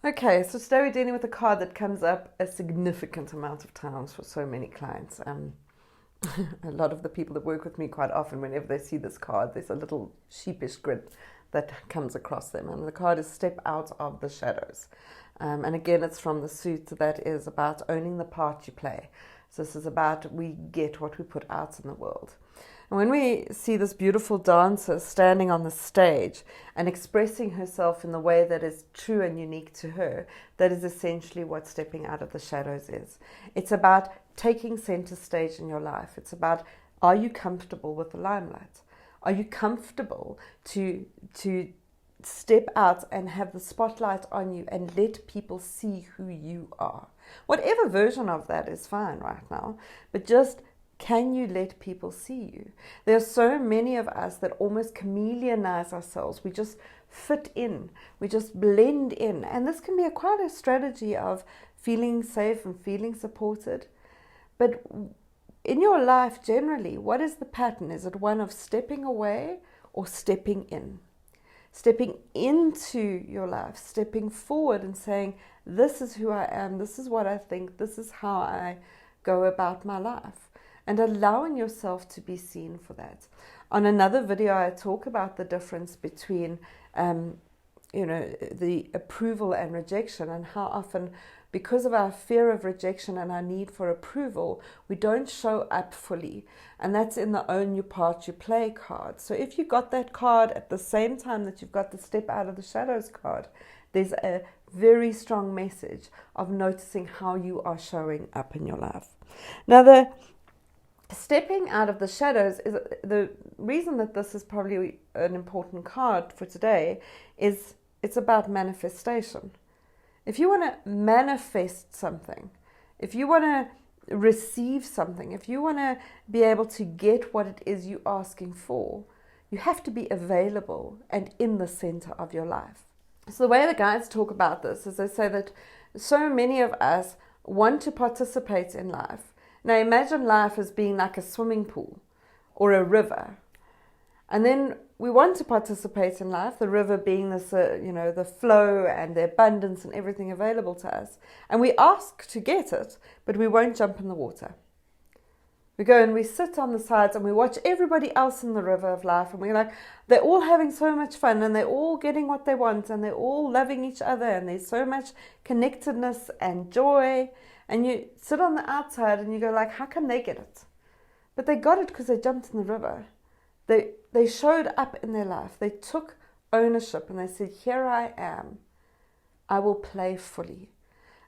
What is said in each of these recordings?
Okay, so today we're dealing with a card that comes up a significant amount of times for so many clients. A lot of the people that work with me quite often, whenever they see this card, there's a little sheepish grin that comes across them. And the card is Step Out of the Shadows. And again, it's from the suit that is about owning the part you play. So this is about we get what we put out in the world. And when we see this beautiful dancer standing on the stage and expressing herself in the way that is true and unique to her, that is essentially what stepping out of the shadows is. It's about taking center stage in your life. It's about, are you comfortable with the limelight? Are you comfortable to step out and have the spotlight on you and let people see who you are? Whatever version of that is fine right now, but just can you let people see you? There are so many of us that almost chameleonize ourselves. We just fit in. We just blend in. And this can be quite a strategy of feeling safe and feeling supported. But in your life generally, what is the pattern? Is it one of stepping away or stepping in? Stepping into your life, stepping forward and saying, this is who I am, this is what I think, this is how I go about my life. And allowing yourself to be seen for that. On another video, I talk about the difference between, the approval and rejection, and how often, because of our fear of rejection and our need for approval, we don't show up fully. And that's in the Own Your Part You Play card. So if you got that card at the same time that you've got the Step Out of the Shadows card, there's a very strong message of noticing how you are showing up in your life. Now, the stepping out of the shadows is the reason that this is probably an important card for today. Is it's about manifestation. If you want to manifest something, if you want to receive something, if you want to be able to get what it is you're asking for, you have to be available and in the center of your life. So the way the guides talk about this is they say that so many of us want to participate in life. Now imagine life as being like a swimming pool or a river. And then we want to participate in life, the river being this, the flow and the abundance and everything available to us. And we ask to get it, but we won't jump in the water. We go and we sit on the sides and we watch everybody else in the river of life. And we're like, they're all having so much fun and they're all getting what they want and they're all loving each other and there's so much connectedness and joy. And you sit on the outside and you go like, how can they get it? But they got it because they jumped in the river. They showed up in their life. They took ownership and they said, here I am. I will play fully.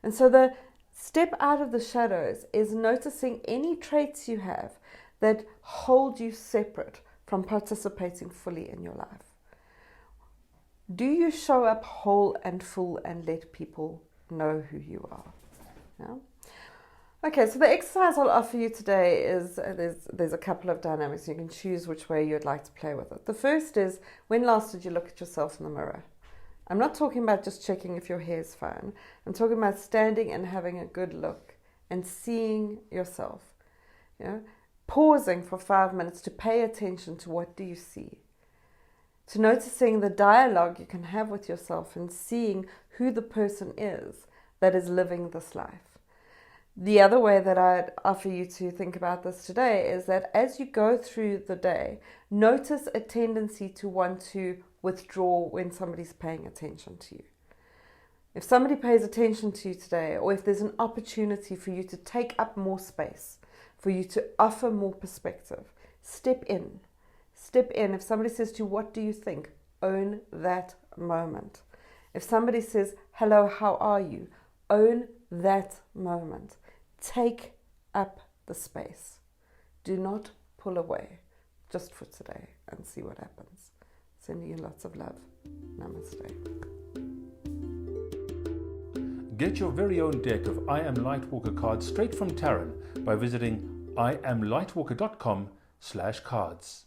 And so the step out of the shadows is noticing any traits you have that hold you separate from participating fully in your life. Do you show up whole and full and let people know who you are? Yeah? Okay, so the exercise I'll offer you today is, there's a couple of dynamics. You can choose which way you'd like to play with it. The first is, when last did you look at yourself in the mirror? I'm not talking about just checking if your hair is fine. I'm talking about standing and having a good look and seeing yourself. You know, pausing for 5 minutes to pay attention to what do you see. To noticing the dialogue you can have with yourself and seeing who the person is that is living this life. The other way that I'd offer you to think about this today is that as you go through the day, notice a tendency to want to withdraw when somebody's paying attention to you. If somebody pays attention to you today, or if there's an opportunity for you to take up more space, for you to offer more perspective, step in. Step in. If somebody says to you, what do you think? Own that moment. If somebody says, hello, how are you? Own that moment. Take up the space. Do not pull away just for today and see what happens. Sending you lots of love. Namaste. Get your very own deck of I Am Lightwalker cards straight from Taryn by visiting IamLightwalker.com/cards.